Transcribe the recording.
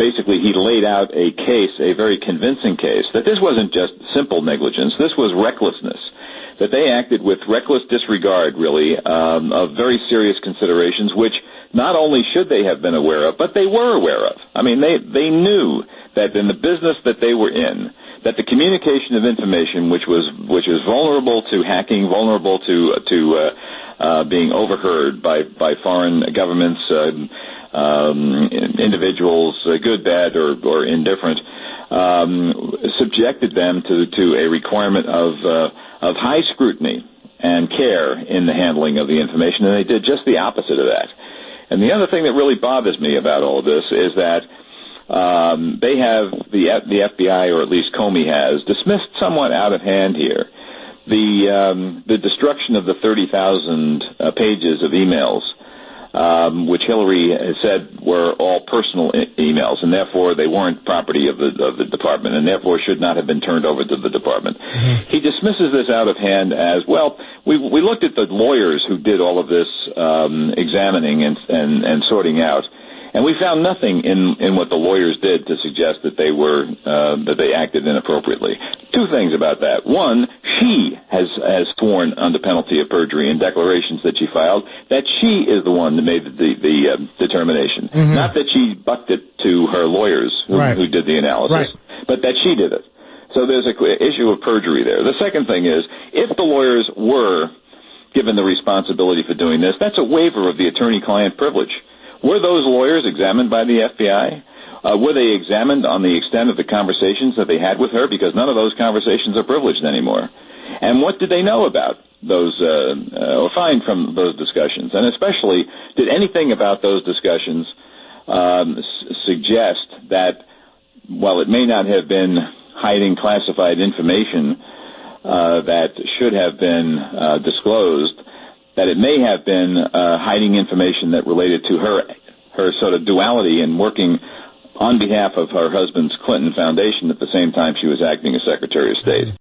basically he laid out a case, a very convincing case, that this wasn't just simple negligence, this was recklessness, that they acted with reckless disregard, really, of very serious considerations, which not only should they have been aware of, but they were aware of. I mean, they knew that in the business that they were in, that the communication of information, which is vulnerable to hacking, vulnerable to being overheard by foreign governments, individuals, good, bad, or indifferent, subjected them to a requirement of high scrutiny and care in the handling of the information, and they did just the opposite of that. And the other thing that really bothers me about all of this is that they have, the FBI, or at least Comey has, dismissed somewhat out of hand here the destruction of the 30,000 pages of emails, which Hillary has said were all personal emails, and therefore they weren't property of the department, and therefore should not have been turned over to the department. Mm-hmm. He dismisses this out of hand as, well, we looked at the lawyers who did all of this examining and sorting out, and we found nothing in what the lawyers did to suggest that they acted inappropriately. Two things about that. One, she has sworn under penalty of perjury in declarations that she filed that she is the one that made the determination. Mm-hmm. Not that she bucked it to her lawyers who did the analysis, but that she did it. So there's an issue of perjury there. The second thing is, if the lawyers were given the responsibility for doing this, that's a waiver of the attorney-client privilege. Were those lawyers examined by the FBI? Were they examined on the extent of the conversations that they had with her? Because none of those conversations are privileged anymore. And what did they know about those, or find from those discussions? And especially, did anything about those discussions suggest that, while it may not have been hiding classified information that should have been disclosed, that it may have been hiding information that related to her sort of duality in working on behalf of her husband's Clinton Foundation at the same time she was acting as Secretary of State.